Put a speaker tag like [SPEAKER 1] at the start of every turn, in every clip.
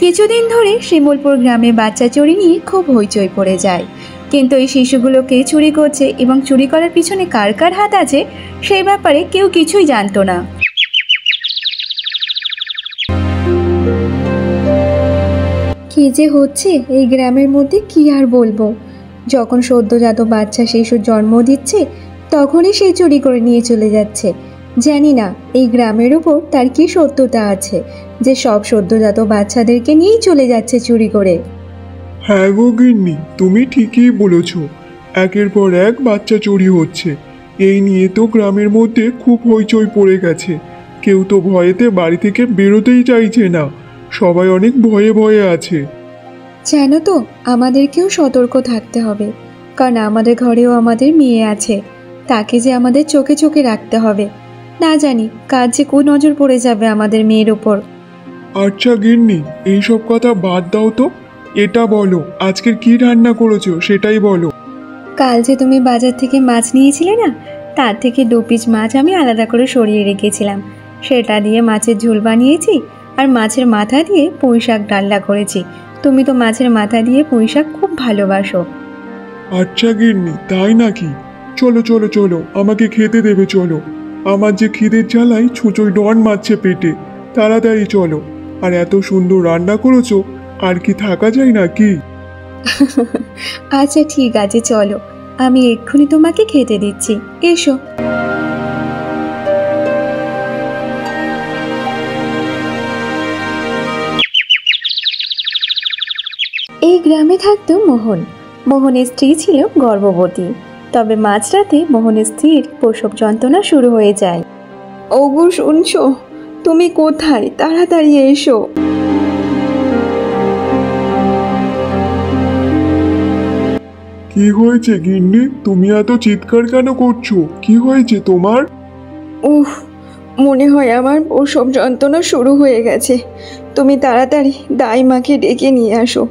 [SPEAKER 1] কিছুদিন ধরে শিমুলপুর গ্রামে বাচ্চা চুরি নিয়ে খুব হইচই পড়ে যায়। কিন্তু এই শিশুগুলোকে চুরি করছে এবং চুরি করার পিছনে কার কার হাত আছে সেই ব্যাপারে কেউ কিছুই জানতো না। কি যে হচ্ছে এই গ্রামের মধ্যে কি আর বলবো। যখন সদ্যজাত বাচ্চা শিশুর জন্ম দিচ্ছে তখনই সে চুরি করে নিয়ে চলে যাচ্ছে। জানি না এই গ্রামের উপর তার কি সত্যতা আছে যে সব সদ্যজাত বাচ্চাদেরকে নিয়েই চলে যাচ্ছে চুরি করে।
[SPEAKER 2] হ্যাঁ গো গিন্নি, তুমি ঠিকই বলেছ। একের পর এক বাচ্চা চুরি হচ্ছে। এই নিয়ে তো গ্রামের মধ্যে খুব হইচই পড়ে গেছে। কেউ তো ভয়েতে বাড়ি থেকে বেরোতেই চাইছে না। সবাই অনেক ভয়ে ভয়ে আছে।
[SPEAKER 1] জানো তো, আমাদেরকেও সতর্ক থাকতে হবে, কারণ আমাদের ঘরেও আমাদের মেয়ে আছে। তাকে যে আমাদের চোখে চোখে রাখতে হবে। না জানি কার যে কোন নজর পড়ে যাবে আমাদের মেয়ের ওপর।
[SPEAKER 2] আচ্ছা গিন্নি, এইসব কথা বাদ দাও তো। এটা বলো, আজকের কি রান্না করেছো সেটাই বলো।
[SPEAKER 1] কাল যে তুমি বাজার থেকে মাছ নিয়েছিলে না, তার থেকে 2 পিস মাছ আমি আলাদা করে সরিয়ে রেখেছিলাম। সেটা দিয়ে মাছের ঝোল বানিয়েছি, আর মাছের মাথা দিয়ে পুঁই শাক ডালনা করেছি। তুমি তো মাছের মাথা দিয়ে পুঁই শাক খুব ভালোবাসো।
[SPEAKER 2] আচ্ছা গিন্নি, তাই নাকি? চলো চলো চলো, আমাকে খেতে দেবে চলো। আমার যে খিদের জ্বালায় ছুঁচোয় ডন মারছে পেটে। তাড়াতাড়ি চলো। আর এত সুন্দর রান্না করেছো, আর কি থাকা যায় নাকি?
[SPEAKER 1] আচ্ছা ঠিক আছে, চলো, আমি এক্ষুনি তোমাকে খেতে দিচ্ছি। এসো। এই গ্রামে থাকতো মোহন। মোহনের স্ত্রী ছিল গর্ভবতী। তবে মাঝরাতে মোহনের স্ত্রীর প্রসব যন্ত্রণা শুরু হয়ে যায়। ওগো শুনছো? তুমি কোথায়? তাড়াতাড়ি এসো।
[SPEAKER 2] কি হয়েছে গিন্নি? তুমি এত চিৎকার কেন করছো? কি হয়েছে তোমার?
[SPEAKER 1] উফ, মনে হয় আমার প্রসব যন্ত্রণা শুরু হয়ে গেছে। তুমি তাড়াতাড়ি দাইমাকে ডেকে নিয়ে আসো।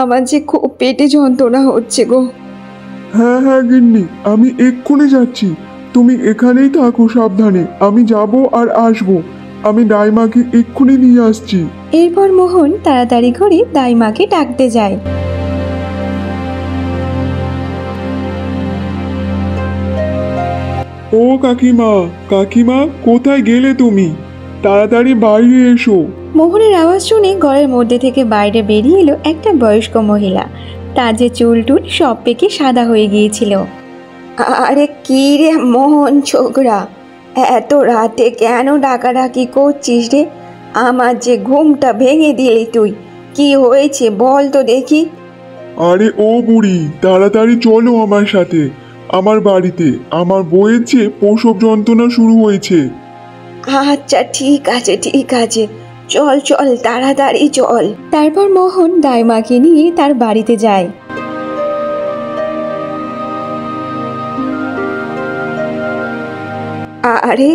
[SPEAKER 1] আমার যে খুব পেটে যন্ত্রণা হচ্ছে গো।
[SPEAKER 2] হ্যাঁ হ্যাঁ গিন্নি, আমি এক্ষুনি যাচ্ছি। তুমি এখানেই থাকো সাবধানে। আমি যাব আর আসবো। আমি দাইমাকে এক্ষুনি নিয়ে আসছি।
[SPEAKER 1] এরপর মোহন তাড়াতাড়ি করে দাইমাকে ডাকতে যায়।
[SPEAKER 2] ও কাকিমা, কাকিমা, কোথায় গেলে তুমি? তাড়াতাড়ি বাইরে এসো।
[SPEAKER 1] মোহনের আওয়াজ শুনে ঘরের মধ্যে থেকে বাইরে বেরিয়ে এলো একটা বয়স্ক মহিলা। তার যে চুল টুল সব পেকে সাদা হয়ে গিয়েছিল। আরে কি রে মোহন ছোকরা, এত রাতে কেন ডাকাডাকি করছিস রে? আমার যে ঘুমটা ভেঙে দিলি তুই। কি হয়েছে বল তো দেখি।
[SPEAKER 2] আরে ও বুড়ি, তাড়াতাড়ি চলো আমার সাথে আমার বাড়িতে। আমার বউয়ের যে প্রসব যন্ত্রণা শুরু হয়েছে।
[SPEAKER 1] আচ্ছা ঠিক আছে ঠিক আছে, চল চল তাড়াতাড়ি চল। তারপর মোহন দাইমাকে নিয়ে তার বাড়িতে যায়। আরে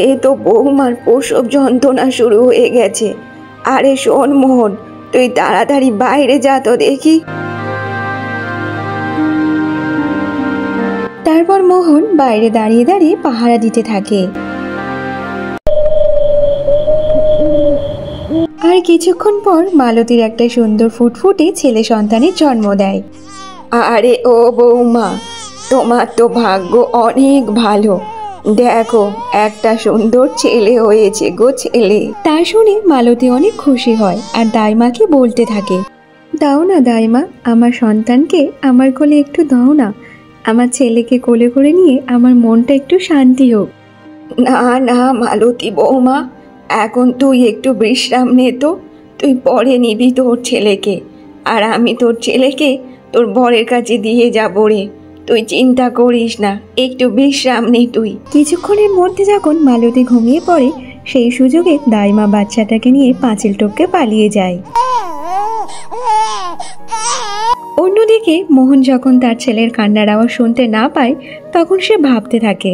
[SPEAKER 1] এ তো বৌমার প্রসব যন্ত্রণা শুরু হয়ে গেছে। আরে শোন মোহন, তুই তাড়াতাড়ি বাইরে যা তো দেখি। তারপর মোহন বাইরে দাঁড়িয়ে দাঁড়িয়ে পাহারা দিতে থাকে। আর কিছুক্ষণ পর মালতীর একটা সুন্দর ফুটফুটে ছেলে সন্তানের জন্ম দেয়। আরে ও বৌমা, তোমার তো ভাগ্য অনেক ভালো। দেখো, একটা সুন্দর ছেলে হয়েছে গো, ছেলে। তা শুনে মালতী অনেক খুশি হয় আর দাইমাকে বলতে থাকে, দাও না দাইমা, আমার সন্তানকে আমার কোলে একটু দাও না। আমার ছেলেকে কোলে করে নিয়ে আমার মনটা একটু শান্তি হোক। না না মালতী বৌমা, এখন তুই একটু বিশ্রাম নে তো। তুই পরে নিবি তোর ছেলেকে, আর আমি তোর ছেলেকে তোর বরের কাছে দিয়ে যাবো রে। তুই চিন্তা করিস না, একটু বিশ্রাম নে তুই। কিছুক্ষণের মধ্যে যখন মালতী ঘুমিয়ে পড়ে, সেই সুযোগে দাইমা বাচ্চাটাকে নিয়ে পাঁচিল টপকে পালিয়ে যায়। অন্যদিকে মোহন যখন তার ছেলের কান্নার আওয়াজ শুনতে না পায়, তখন সে ভাবতে থাকে,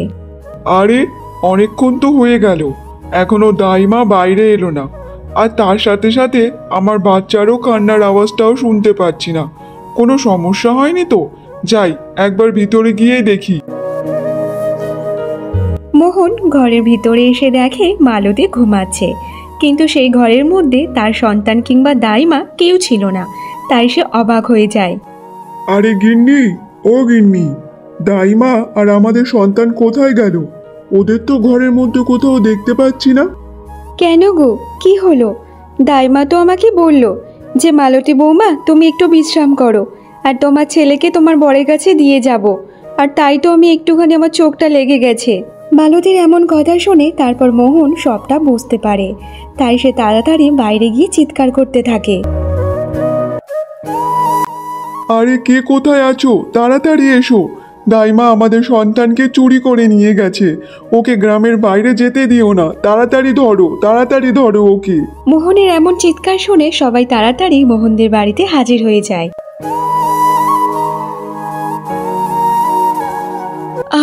[SPEAKER 2] আরে অনেকক্ষণ তো হয়ে গেল, এখনো দাইমা বাইরে এলো না। আর তার সাথে সাথে আমার বাচ্চারও কান্নার আওয়াজটাও শুনতে পাচ্ছি না। কোনো সমস্যা হয়নি তো? যাই একবার ভিতরে গিয়ে দেখি।
[SPEAKER 1] মোহন ঘরের ভিতরে এসে দেখে মালতী ঘুমাচ্ছে। কিন্তু সেই ঘরের মধ্যে তার সন্তান কিংবা দাইমা কেউ ছিল না। তাই সে অবাক হয়ে যায়।
[SPEAKER 2] আরে গিন্নি, ও গিন্নি, দাইমা আর আমাদের সন্তান কোথায় গেল? ওদের তো ঘরের মধ্যে কোথাও দেখতে পাচ্ছি না।
[SPEAKER 1] কেন গো, কি হলো? দাইমা তো আমাকে বলল যে মালতী বৌমা তুমি একটু বিশ্রাম করো, আর তোমার ছেলেকে তোমার বরের কাছে দিয়ে যাব। আর তাই তো আমি একটুখানি, আমার চোখটা লেগে গেছে। মালতীর এমন কথা শুনে তারপর মোহন সবটা বুঝতে পারে। তাই সে তাড়াতাড়ি বাইরে গিয়ে চিৎকার করতে থাকে।
[SPEAKER 2] আরে কে কোথায় আছো? তাড়াতাড়ি এসো, দাইমা আমাদের সন্তানকে চুরি করে নিয়ে গেছে। ওকে গ্রামের বাইরে যেতে দিও না, তাড়াতাড়ি ধরো, তাড়াতাড়ি ধরো ওকে।
[SPEAKER 1] মোহনের এমন চিৎকার শুনে সবাই তাড়াতাড়ি মোহনদের বাড়িতে হাজির হয়ে যায়।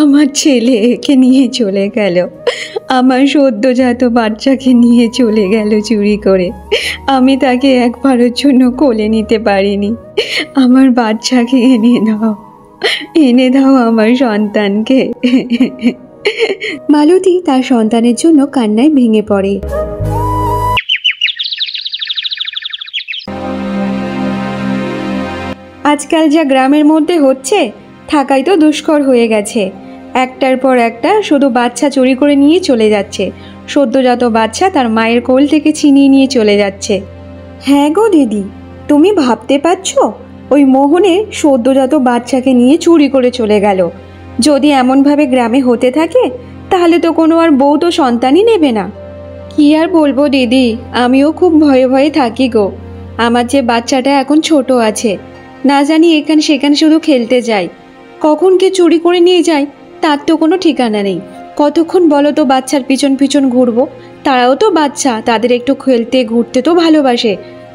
[SPEAKER 1] আমার ছেলেকে নিয়ে চলে গেল, আমার সদ্যজাত বাচ্চাকে নিয়ে চলে গেল চুরি করে। আমি তাকে একবারের জন্য কোলে নিতে পারিনি। আমার বাচ্চাকে এনে দাও আমার সন্তানকে। মালতী তার সন্তানের জন্য কান্নায় ভেঙে পড়ে। আজকাল যা গ্রামের মধ্যে হচ্ছে, থাকাই তো দুষ্কর হয়ে গেছে। একটার পর একটা শুধু বাচ্চা চুরি করে নিয়ে চলে যাচ্ছে। সদ্যজাত বাচ্চা তার মায়ের কোল থেকে ছিনিয়ে নিয়ে চলে যাচ্ছে। হ্যাঁ গো দিদি, তুমি ভাবতে পারছো? ওই মোহনের সদ্যজাত বাচ্চাকে নিয়ে চুরি করে চলে গেল। যদি এমনভাবে গ্রামে হতে থাকে তাহলে তো কোনো আর বউ তো সন্তানই নেবে না। কি আর বলবো দিদি, আমিও খুব ভয়ে ভয়ে থাকি গো। আমার যে বাচ্চাটা এখন ছোট আছে, না জানি এখানে সেখানে শুধু খেলতে যায়। কখন কে চুরি করে নিয়ে যায় তার তো কোনো ঠিকানা নেই। কতক্ষণ বলো তো বাচ্চার পিছন পিছন ঘুরবো? তারাও তো বাচ্চা, তাদের একটু খেলতে ঘুরতে তো ভালোবাসে।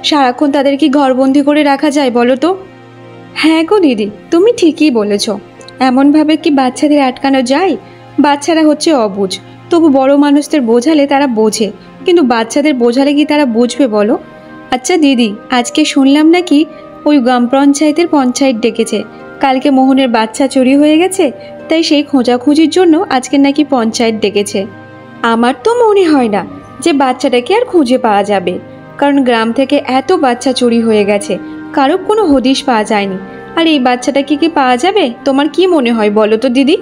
[SPEAKER 1] সারাক্ষণ তাদের কি ঘরবন্দি করে রাখা যায় বলো তো? হ্যাঁ গো দিদি, তুমি ঠিকই বলেছ। এমনভাবে কি বাচ্চাদের আটকানো যায়? বাচ্চারা হচ্ছে অবুঝ, তবু বড় মানুষদের বোঝালে তারা বোঝে, কিন্তু বাচ্চাদের বোঝালে কি তারা বুঝবে বলো? আচ্ছা দিদি, আজকে শুনলাম নাকি ওই গ্রাম পঞ্চায়েতের পঞ্চায়েত ডেকেছে। কালকে মোহনের বাচ্চা চুরি হয়ে গেছে, তাই সেই খোঁজাখুঁজির জন্য আজকে নাকি পঞ্চায়েত ডেকেছে। আমার তো মনে হয় না যে বাচ্চাটাকে আর খুঁজে পাওয়া যাবে, কারণ গ্রাম থেকে এত বাচ্চা চুরি হয়ে গেছে, কারো কোনো হদিশ পাওয়া যায়নি। আর এই বাচ্চাটাকে কি পাওয়া যাবে? তোমার কি মনে হয় বলো তো দিদি?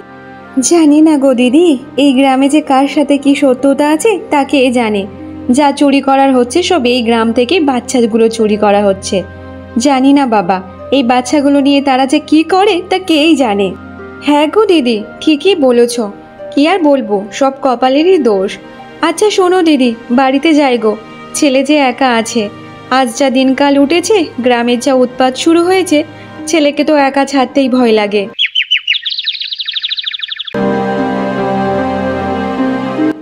[SPEAKER 1] জানি না গো দিদি, এই গ্রামে যে কার সাথে কি সত্যতা আছে তা কে জানে। যা চুরি করার হচ্ছে সব এই গ্রাম থেকে বাচ্চাগুলো চুরি করা হচ্ছে। জানি না বাবা, এই বাচ্চাগুলো নিয়ে তারা যে কি করে তা কেই জানে। হ্যাঁ গো দিদি, ঠিকই বলেছ। কি আর বলবো, সব কপালেরই দোষ। আচ্ছা শোনো দিদি, বাড়িতে যাই গো। ছেলে যে একা আছে, আজ যা দিনকাল উঠেছে, গ্রামের যা উৎপাত শুরু হয়েছে, ছেলেকে তো একা ছাড়তেই ভয় লাগে।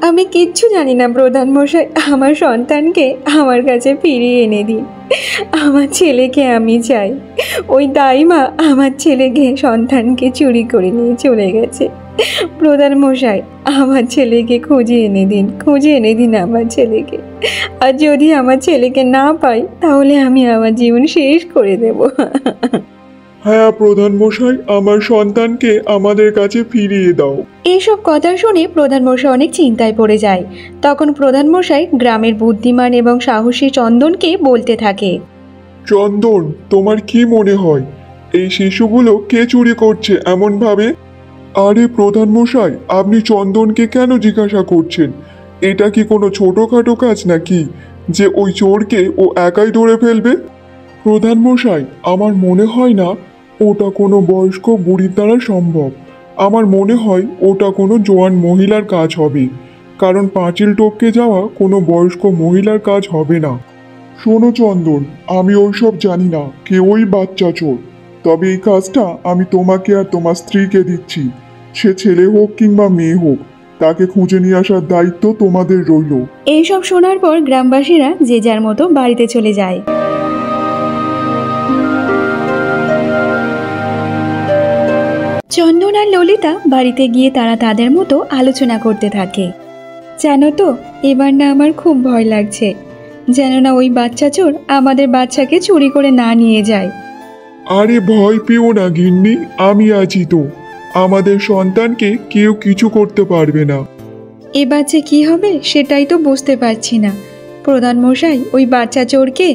[SPEAKER 1] আমি কিচ্ছু জানি না প্রধান মশাই, আমার সন্তানকে আমার কাছে ফিরিয়ে এনে দিন। আমার ছেলেকে আমি চাই। ওই দাইমা আমার ছেলেকে, সন্তানকে চুরি করে নিয়ে চলে গেছে। প্রধান মশাই, আমার ছেলেকে খুঁজে এনে দিন, খুঁজে এনে দিন আমার ছেলেকে। আর যদি আমার ছেলেকে না পাই তাহলে আমি আমার জীবন শেষ করে দেব।
[SPEAKER 2] হ্যাঁ প্রধান মশাই, আমার সন্তানকে আমাদের কাছে ফিরিয়ে দাও।
[SPEAKER 1] এইসব কথা শুনে প্রধান মশাই অনেক চিন্তায় পড়ে যায়। তখন প্রধান মশাই গ্রামের বুদ্ধিমান এবং সাহসী চন্দনকে বলতে থাকে।
[SPEAKER 2] চন্দন, তোমার কি মনে হয় এই শিশুগুলো কে চুরি করছে এমন ভাবে? আরে প্রধান মশাই, আপনি চন্দনকে কেন জিজ্ঞাসা করছেন? এটা কি কোনো ছোটখাটো কাজ নাকি যে ওই চোরকে ও একাই ধরে ফেলবে? প্রধান মশাই, আমার মনে হয় না ওটা কোনো বয়স্ক বুড়ির দ্বারা সম্ভব। আমার মনে হয় ওটা কোনো জোয়ান মহিলার কাজ হবে, কারণ পাঁচিল টপকে যাওয়া কোনো বয়স্ক মহিলার কাজ হবে না। শোনো চন্দন, আমি ওইসব জানি না কে ওই বাচ্চা চোর, তবে এই কাজটা আমি তোমাকে আর তোমার স্ত্রীকে দিচ্ছি। সে ছেলে হোক কিংবা মেয়ে হোক, তাকে খুঁজে নিয়ে আসার দায়িত্ব তোমাদের রইল।
[SPEAKER 1] এইসব শোনার পর গ্রামবাসীরা যে যার মতো বাড়িতে চলে যায়। চন্দন আর ললিতা বাড়িতে গিয়ে তারা তাদের মতো আলোচনা করতে থাকে। জানো তো, এবার না আমার খুব ভয় লাগছে, যেন না ওই বাচ্চা চোর আমাদের বাচ্চাকে চুরি করে না নিয়ে যায়।
[SPEAKER 2] আরে ভয় পেও না গিন্নি, আমি আছি তো। আমাদের সন্তানকে কেউ কিছু করতে পারবে না।
[SPEAKER 1] এবার যে কি হবে সেটাই তো বুঝতে পারছি না। প্রধান মশাই ওই বাচ্চা চোরকে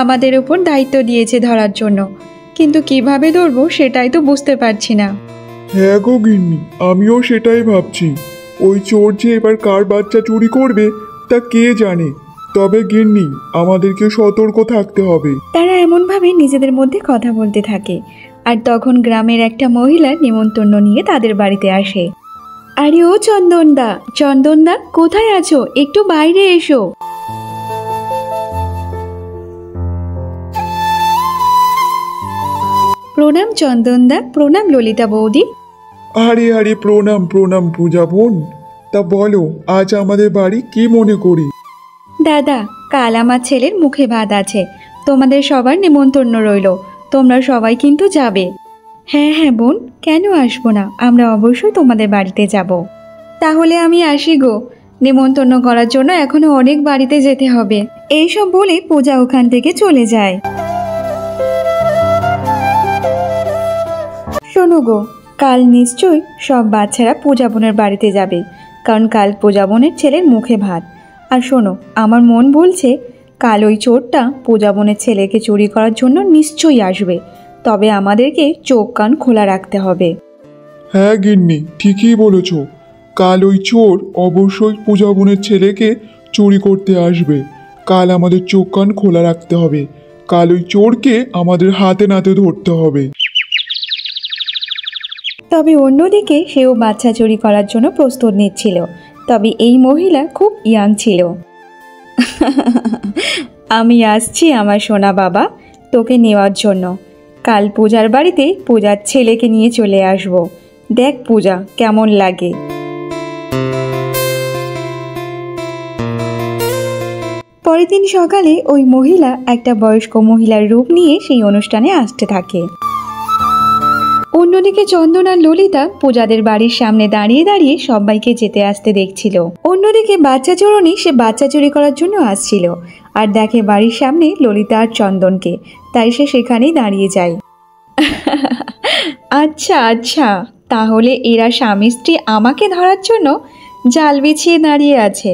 [SPEAKER 1] আমাদের ওপর দায়িত্ব দিয়েছে ধরার জন্য, কিন্তু কিভাবে ধরবো সেটাই তো বুঝতে পারছি না।
[SPEAKER 2] হ্যাঁ গো গিন্নি, আমিও সেটাই ভাবছি। ওই চোর যে এবার কার বাচ্চা চুরি করবে তা কে জানে। তবে গিন্নি, আমাদেরকে সতর্ক থাকতে হবে।
[SPEAKER 1] তারা এমনভাবে নিজেদের মধ্যে কথা বলতে থাকে, আর তখন গ্রামের একটা মহিলা নিমন্ত্রণ নিয়ে তাদের বাড়িতে আসে। আরে ও চন্দনদা, চন্দনদা কোথায় আছো? একটু বাইরে এসো। প্রণাম চন্দনদা, প্রণাম ললিতা বৌদি।
[SPEAKER 2] আরে আরে, প্রণাম প্রণাম পূজা বোন। তা বলো, আজ আমাদের বাড়ি কি মনে করি?
[SPEAKER 1] দাদা, কাল আমার ছেলের মুখে ভাত আছে, তোমাদের সবার নিমন্ত্রণ রইল, তোমরা সবাই কিন্তু যাবে। হ্যাঁ হ্যাঁ বোন, কেন আসবো না, আমরা অবশ্যই তোমাদের বাড়িতে যাব। তাহলে আমি আসি গো, নিমন্ত্রণ করার জন্য এখনো অনেক বাড়িতে যেতে হবে। এইসব বলে পূজা ওখান থেকে চলে যায়। শোনো গো, কাল নিশ্চয়ই সব বাচ্চারা পূজা বোনের বাড়িতে যাবে, কারণ কাল পূজা বোনের ছেলের মুখে ভাত। আর শোনো, আমার মন বলছে কাল ওই চোরটা পূজা বোনের ছেলেকে চুরি করার জন্য নিশ্চয়ই আসবে, তবে আমাদেরকে চোখ কান খোলা রাখতে হবে।
[SPEAKER 2] হ্যাঁ গিন্নি, ঠিকই বলেছ। কাল ওই চোর অবশ্যই পূজা বোনের ছেলেকে চুরি করতে আসবে। কাল আমাদের চোখ কান খোলা রাখতে হবে। কাল ওই চোরকে আমাদের হাতে নাতে ধরতে হবে।
[SPEAKER 1] তবে অন্যদিকে সেও বাচ্চা চুরি করার জন্য প্রস্তুত নিচ্ছিল, তবে এই মহিলা খুব ইয়াং ছিল। আমি আসছি আমার সোনা বাবা, তোকে নেওয়ার জন্য। কাল পূজার বাড়িতে পূজার ছেলেকে নিয়ে চলে আসব। দেখ পূজা কেমন লাগে। পরের দিন সকালে ওই মহিলা একটা বয়স্ক মহিলার রূপ নিয়ে সেই অনুষ্ঠানে আসতে থাকে। অন্যদিকে চন্দন আর ললিতা পূজাদের বাড়ির সামনে দাঁড়িয়ে দাঁড়িয়ে সবাইকে যেতে আসতে দেখছিল। অন্যদিকে বাচ্চা চোরনি সে বাচ্চা চুরি করার জন্য আসছিল, আর দেখে বাড়ির সামনে ললিতা আর চন্দনকে, তাই সে সেখানেই দাঁড়িয়ে যায়। আচ্ছা আচ্ছা, তাহলে এরা স্বামী স্ত্রী আমাকে ধরার জন্য জাল বিছিয়ে দাঁড়িয়ে আছে।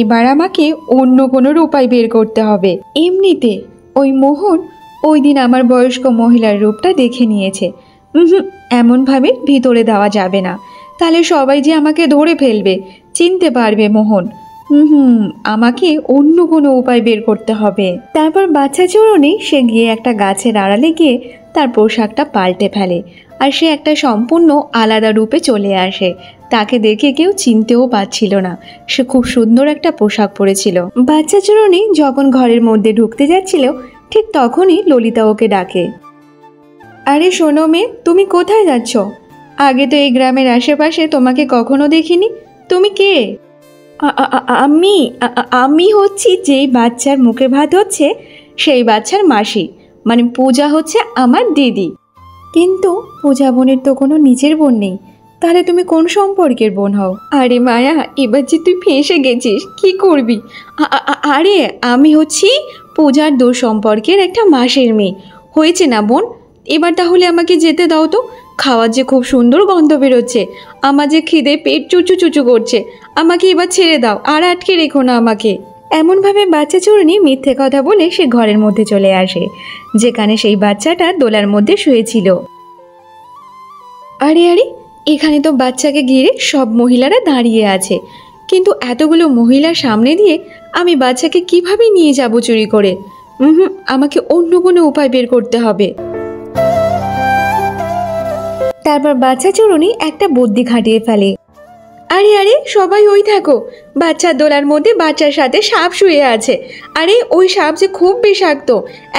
[SPEAKER 1] এবার আমাকে অন্য কোনো উপায় বের করতে হবে। এমনিতে ওই মোহন ওই দিন আমার বয়স্ক মহিলার রূপটা দেখে নিয়েছে। এমনভাবে ভিতরে দেওয়া যাবে না, তাহলে সবাই যে আমাকে ধরে ফেলবে, চিনতে পারবে মোহন। আমাকে অন্য কোনো উপায় বের করতে হবে। তারপর বাচ্চা চোরনি সে গিয়ে একটা গাছের আড়ালে গিয়ে তার পোশাকটা পাল্টে ফেলে, আর সে একটা সম্পূর্ণ আলাদা রূপে চলে আসে। তাকে দেখে কেউ চিনতেও পারছিল না, সে খুব সুন্দর একটা পোশাক পরেছিল। বাচ্চা চোরনি যখন ঘরের মধ্যে ঢুকতে যাচ্ছিল, ঠিক তখনই ললিতা ওকে ডাকে। আরে শোনো মেয়ে, তুমি কোথায় যাচ্ছ? আগে তো এই গ্রামের আশেপাশে তোমাকে কখনো দেখিনি, তুমি কে? আমি হচ্ছি যেই বাচ্চার মুখে ভাত হচ্ছে সেই বাচ্চার মাসি, মানে পূজা হচ্ছে আমার দিদি। কিন্তু পূজা বোনের তো কোনো নিজের বোন নেই, তাহলে তুমি কোন সম্পর্কের বোন হও? আরে মায়া, এবার যে তুই ফেঁসে গেছিস, কি করবি? আরে আমি হচ্ছি পূজার দূর সম্পর্কের একটা মাসের মেয়ে। হয়েছে না বোন, এবার তাহলে আমাকে যেতে দাও তো। খাওয়ার যে খুব সুন্দর গন্ধ বেরোচ্ছে, আমার যে খিদে পেট চুচু চুচু করছে, আমাকে এবার ছেড়ে দাও, আর আটকে রেখো না আমাকে। এমনভাবে বাচ্চা চোরনি মিথ্যে কথা বলে সে ঘরের মধ্যে চলে আসে, যেখানে সেই বাচ্চাটা দোলার মধ্যে শুয়েছিল। আরে আরে, এখানে তো বাচ্চাকে ঘিরে সব মহিলারা দাঁড়িয়ে আছে, কিন্তু এতগুলো মহিলার সামনে দিয়ে আমি বাচ্চাকে কিভাবে নিয়ে যাব চুরি করে? আমাকে অন্য কোনো উপায় বের করতে হবে। তারপর বাচ্চা চোরনি একটা বুদ্ধি খাটিয়ে ফেলে। আরে আরে, সবাই ওই থাকো, বাচ্চার দোলার মধ্যে বাচ্চার সাথে সাপ শুয়ে আছে। আরে ওই সাপ যে খুব বিষাক্ত,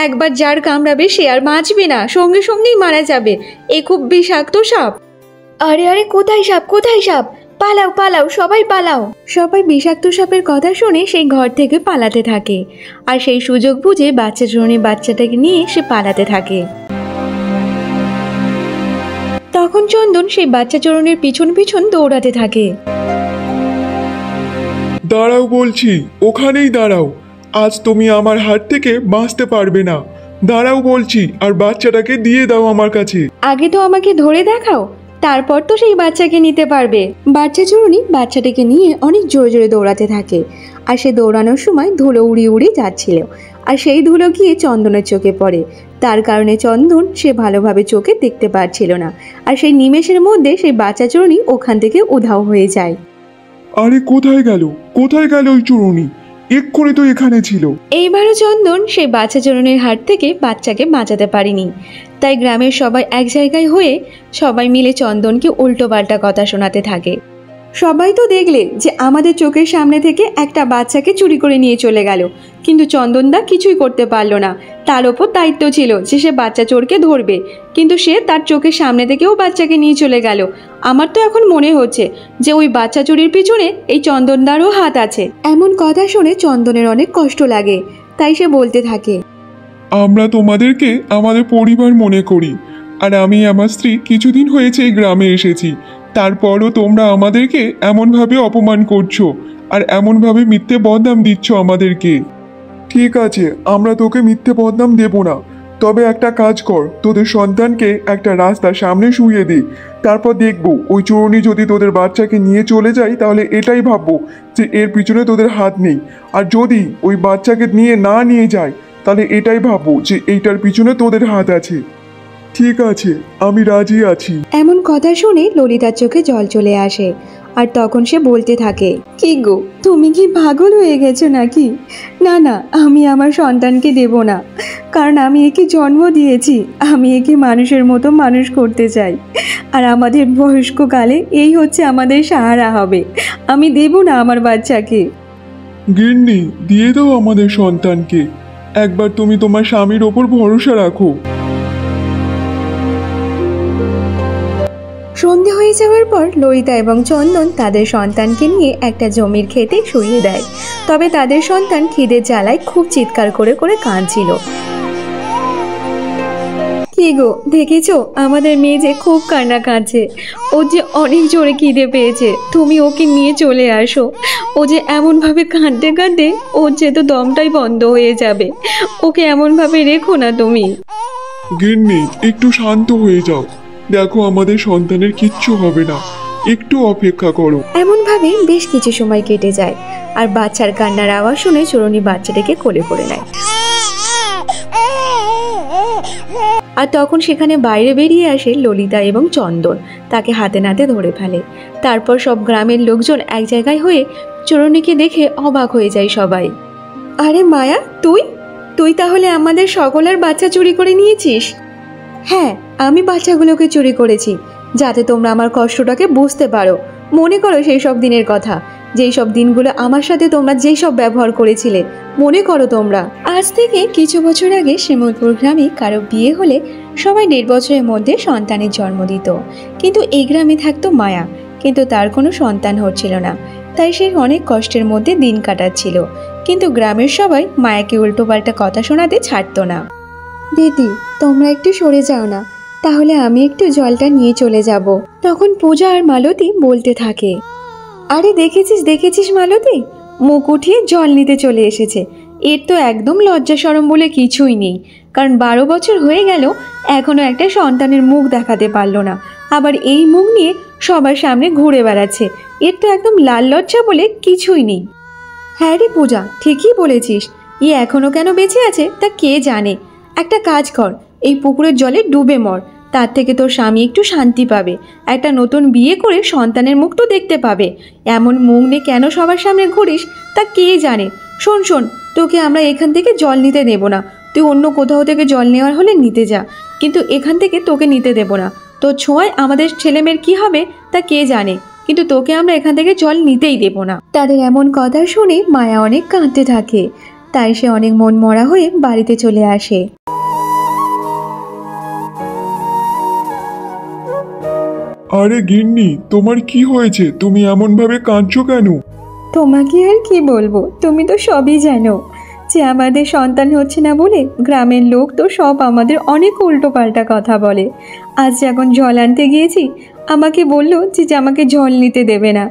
[SPEAKER 1] একবার যার কামড়াবে সে আর বাঁচবে না, সঙ্গে সঙ্গেই মারা যাবে, এ খুব বিষাক্ত সাপ। আরে আরে, কোথায় সাপ, কোথায় সাপ? পালাও পালাও, সবাই পালাও। সবাই বিষাক্ত সাপের কথা শুনে সেই ঘর থেকে পালাতে থাকে, আর সেই সুযোগ বুঝে বাচ্চা চোরনি বাচ্চাটাকে নিয়ে সে পালাতে থাকে। তখন চন্দন সেই বাচ্চা চোরনির পিছন পিছন দৌড়াতে থাকে।
[SPEAKER 2] দাঁড়াও বলছি, ওখানেই দাঁড়াও। আজ তুমি আমার হাত থেকে বাঁচতে পারবে না। দাঁড়াও বলছি, আর বাচ্চাটাকে দিয়ে দাও আমার কাছে।
[SPEAKER 1] আগে তো আমাকে ধরে দেখাও, তারপর তো সেই বাচ্চাকে নিতে পারবে। বাচ্চা চোরনি বাচ্চাটাকে নিয়ে অনেক জোরে জোরে দৌড়াতে থাকে, আর সে দৌড়ানোর সময় ধুলো উড়িয়ে উড়িয়ে যাচ্ছিল, আর সেই ধুলো গিয়ে চন্দনের চোখে পড়ে। তার কারণে চন্দন সে ভালোভাবে চোখে দেখতে পারছিল না, আর সেই নিমেষের মধ্যে সেই বাচ্চা চোরনি ওখান থেকে উধাও হয়ে যায়।
[SPEAKER 2] আরে কোথায় গেল ওই চোরনি? এক্ষুনি তো এখানে ছিল।
[SPEAKER 1] এইবারও চন্দন সেই বাচ্চা চোরনির হাত থেকে বাচ্চাকে বাঁচাতে পারেনি। তাই গ্রামের সবাই এক জায়গায় হয়ে সবাই মিলে চন্দনকে উল্টো পাল্টা কথা শোনাতে থাকে। সবাই তো দেখলে যে আমাদের চোখের সামনে থেকে একটা বাচ্চাকে চুরি করে নিয়ে চলে গেল, কিন্তু চন্দনদা কিছুই করতে পারলো না। তার ওপর দায়িত্ব ছিল যে সে বাচ্চা চোরকে ধরবে, কিন্তু সে তার চোখের সামনে থেকেও বাচ্চাকে নিয়ে চলে গেল। আমার তো এখন মনে হচ্ছে যে ওই বাচ্চা চুরির পিছনে এই চন্দনদারও হাত আছে। এমন কথা শুনে চন্দনের অনেক কষ্ট লাগে, তাই সে বলতে থাকে,
[SPEAKER 2] আমরা তোমাদেরকে আমাদের পরিবার মনে করি, আর আমি আমার স্ত্রী কিছুদিন হয়েছে এই গ্রামে এসেছি। তারপরও তোমরা আমাদেরকে এমনভাবে অপমান করছো আর এমনভাবে মিথ্যে বদনাম দিচ্ছ আমাদেরকে। ঠিক আছে, আমরা তোকে মিথ্যে বদনাম দেব না, তবে একটা কাজ কর, তোদের সন্তানকে একটা রাস্তার সামনে শুইয়ে দে। তারপর দেখবো ওই চোরনি যদি তোদের বাচ্চাকে নিয়ে চলে যায়, তাহলে এটাই ভাববো যে এর পিছনে তোদের হাত নেই। আর যদি ওই বাচ্চাকে নিয়ে যায়, তাহলে এটাই ভাববো যে এইটার পিছনে তোদের হাত আছে। ঠিক আছে, আমি রাজি আছি।
[SPEAKER 1] এমন কথা শুনে ললিতার চোখে জল চলে আসে, আর তখন সে বলতে থাকে, কি গো, তুমি কি পাগল হয়ে গেছো নাকি? না না, আমি আমার সন্তানকে দেব না, কারণ আমি একে জন্ম দিয়েছি। আমি একে মানুষের মতো মানুষ করতে চাই, আর আমাদের বয়স্ককালে এই হচ্ছে আমাদের সাহারা হবে। আমি দেব না আমার বাচ্চাকে।
[SPEAKER 2] গিন্নি, দিয়ে দাও আমাদের সন্তানকে। একবার তুমি তোমার স্বামীর ওপর ভরসা রাখো।
[SPEAKER 1] সন্ধে হয়ে যাওয়ার পর ললিতা এবং চন্দন তাদের সন্তানকে নিয়ে একটা জমির ক্ষেতে শুইয়ে দেয়। তবে তাদের সন্তান খিদের জ্বালায় খুব চিৎকার করে করে কাঁদছিল। কি গো, দেখেছো আমাদের মেয়ে যে খুব কান্না কাঁদছে, ওর যে অনেক জোরে খিদে পেয়েছে, তুমি ওকে নিয়ে চলে আসো। ও যে এমনভাবে কাঁদতে কাঁদতে ওর যে তো দমটাই বন্ধ হয়ে যাবে, ওকে এমনভাবে রেখো না তুমি।
[SPEAKER 2] গিন্নি, একটু শান্ত হয়ে যাও, দেখো আমাদের সন্তানের কিচ্ছু হবে না, একটু অপেক্ষা করো।
[SPEAKER 1] এমনভাবে বেশ কিছু সময় কেটে যায়, আর বাচ্চার কান্নার আওয়াজ শুনে চোরনি বাচ্চাটাকে কোলে করে নেয়। আর তখন সেখানে বাইরে বেরিয়ে আসে ললিতা এবং চন্দন, তাকে হাতে নাতে ধরে ফেলে। তারপর সব গ্রামের লোকজন এক জায়গায় হয়ে চোরনিকে দেখে অবাক হয়ে যায় সবাই। আরে মায়া, তুই তাহলে আমাদের সকলের বাচ্চা চুরি করে নিয়েছিস? হ্যাঁ, আমি বাচ্চাগুলোকে চুরি করেছি, যাতে তোমরা আমার কষ্টটাকে বুঝতে পারো। মনে করো সেই সব দিনের কথা, যেই সব দিনগুলো আমার সাথে তোমরা যেই সব ব্যবহার করেছিলে, মনে করো তোমরা। আজ থেকে কিছু বছর আগে শিমুলপুর গ্রামে কারো বিয়ে হলে সবাই 1.5 বছরের মধ্যে সন্তানের জন্ম দিত। কিন্তু এই গ্রামে থাকতো মায়া, কিন্তু তার কোনো সন্তান হচ্ছিল না, তাই সে অনেক কষ্টের মধ্যে দিন কাটাচ্ছিল। কিন্তু গ্রামের সবাই মায়াকে উল্টোপাল্টা কথা শোনাতে ছাড়তো না। দিদি, তোমরা একটু সরে যাও না, তাহলে আমি একটু জলটা নিয়ে চলে যাব। তখন পূজা আর মালতী বলতে থাকে, আরে দেখেছিস মালতী, মুখ উঠিয়ে জল নিতে চলে এসেছে। এর তো একদম লজ্জা শরম বলে কিছুই নেই, কারণ 12 বছর হয়ে গেল এখনো একটা সন্তানের মুখ দেখাতে পারলো না, আবার এই মুখ নিয়ে সবার সামনে ঘুরে বেড়াচ্ছে। এর তো একদম লাল লজ্জা বলে কিছুই নেই। হ্যাঁ রে পূজা, ঠিকই বলেছিস। এখনো কেন বেঁচে আছে তা কে জানে। একটা কাজ কর, এই পুকুরের জলে ডুবে মর, তার থেকে তোর স্বামী একটু শান্তি পাবে, একটা নতুন বিয়ে করে সন্তানের মুখ তো দেখতে পাবে। এমন মুখ নিয়ে কেন সবার সামনে ঘুরিস তা কে জানে। শোন, তোকে আমরা এখান থেকে জল নিতে দেব না। তুই অন্য কোথাও থেকে জল নেওয়ার হলে নিতে যা, কিন্তু এখান থেকে তোকে নিতে দেব না। তোর ছোঁয়ায় আমাদের ছেলেমেয়ের কি হবে তা কে জানে, কিন্তু তোকে আমরা এখান থেকে জল নিতেই দেব না। তাদের এমন কথা শুনে মায়া অনেক কাঁদতে থাকে, তাই সে অনেক মন মরা হয়ে বাড়িতে চলে আসে।
[SPEAKER 2] আরে গিন্নি, তোমার কি হয়েছে? তুমি এমনভাবে কাঁদছো কেন?
[SPEAKER 1] তোমাকে আর কি বলবো, তুমি তো সবই জানো যে আমাদের সন্তান হচ্ছে না বলে গ্রামের লোক তো সব আমাদের অনেক উল্টো পাল্টা কথা বলে। আজ যখন জল আনতে গিয়েছি, আমাকে বললো যে আমাকে জল নিতে দেবে না,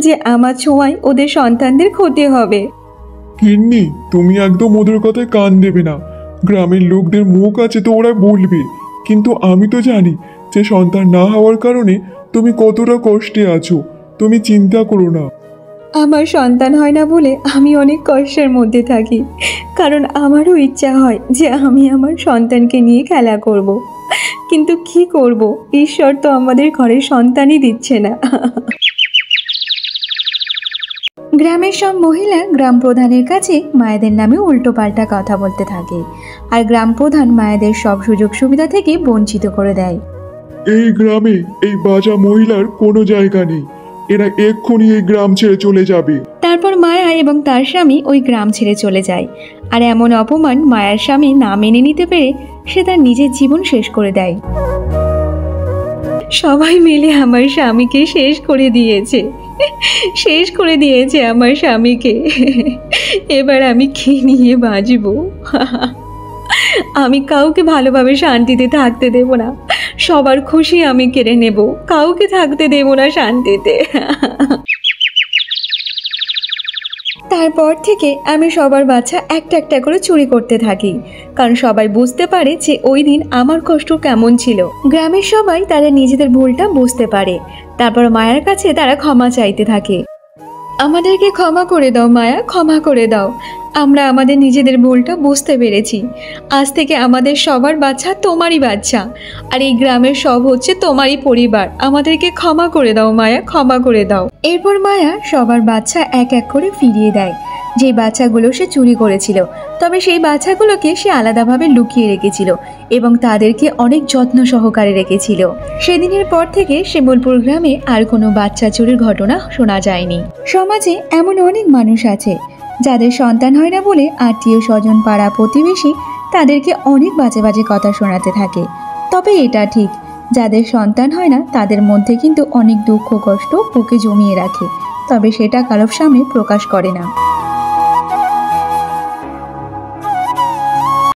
[SPEAKER 1] যে আমার ছোঁয়ায় ওদের সন্তানদের ক্ষতি হবে।
[SPEAKER 2] গিন্নি, তুমি একদম ওদের কথায় কান দেবে না। গ্রামের লোকদের মুখ আছে তো ওরা বলবে, কিন্তু আমি তো জানি যে সন্তান না হওয়ার কারণে তুমি কতটা কষ্টে আছো। তুমি চিন্তা করো না।
[SPEAKER 1] আমার সন্তান হয় না বলে আমি অনেক কষ্টের মধ্যে থাকি, কারণ আমারও ইচ্ছা হয় যে আমি আমার সন্তানকে নিয়ে খেলা করব। কিন্তু কি করব, ঈশ্বর তো আমাদের ঘরে সন্তানই দিচ্ছে না। গ্রামের সব মহিলা গ্রাম প্রধানের কাছে মায়েদের নামে উল্টোপাল্টা কথা বলতে থাকে, আর গ্রাম প্রধান মায়েদের সব সুযোগ সুবিধা থেকে বঞ্চিত করে দেয়।
[SPEAKER 2] এই গ্রামে এই বাজা মহিলার কোনো জায়গা নেই, এরা এক্ষুনি এই গ্রাম ছেড়ে চলে যাবে।
[SPEAKER 1] তারপর মায়া এবং তার স্বামী ওই গ্রাম ছেড়ে চলে যায়, আর এমন অপমান মায়ার স্বামী না মেনে নিতে পেরে সে তার নিজের জীবন শেষ করে দেয়। সবাই মিলে আমার স্বামীকে শেষ করে দিয়েছে, শেষ করে দিয়েছে আমার স্বামীকে। এবার আমি কি নিয়ে বাঁচবো? আমি কাউকে ভালোভাবে শান্তিতে থাকতে দেব না, সবার খুশি আমি কেড়ে নেব, কাউকে থাকতে দেব না শান্তিতে। তারপর থেকে আমি সবার বাচ্চা একটা একটা করে চুরি করতে থাকি, কারণ সবাই বুঝতে পারে যে ওই দিন আমার কষ্ট কেমন ছিল। গ্রামের সবাই তাদের নিজেদের ভুলটা বুঝতে পারে, তারপর মায়ের কাছে তারা ক্ষমা চাইতে থাকে। আমাদেরকে ক্ষমা করে দাও মায়া, ক্ষমা করে দাও, আমরা আমাদের নিজেদের ভুলটা বুঝতে পেরেছি। আজ থেকে আমাদের সবার বাচ্চা তোমারই বাচ্চা, আর এই গ্রামের সব হচ্ছে তোমারই পরিবার। আমাদেরকে ক্ষমা করে দাও মায়া, ক্ষমা করে দাও। এরপর মায়া সবার বাচ্চা এক এক করে ফিরিয়ে দেয়, যে বাচ্চাগুলো সে চুরি করেছিল। তবে সেই বাচ্চাগুলোকে সে আলাদাভাবে লুকিয়ে রেখেছিল এবং তাদেরকে অনেক যত্ন সহকারে রেখেছিল। সেদিনের পর থেকে শিমুলপুর গ্রামে আর কোনো বাচ্চা চুরির ঘটনা শোনা যায়নি। সমাজে এমন অনেক মানুষ আছে যাদের সন্তান হয় না বলে আত্মীয় স্বজন পাড়া প্রতিবেশী তাদেরকে অনেক বাজে বাজে কথা শোনাতে থাকে। তবে এটা ঠিক, যাদের সন্তান হয় না তাদের মধ্যে কিন্তু অনেক দুঃখ কষ্ট বুকে জমিয়ে রাখে, তবে সেটা কারোর সামনে প্রকাশ করে না।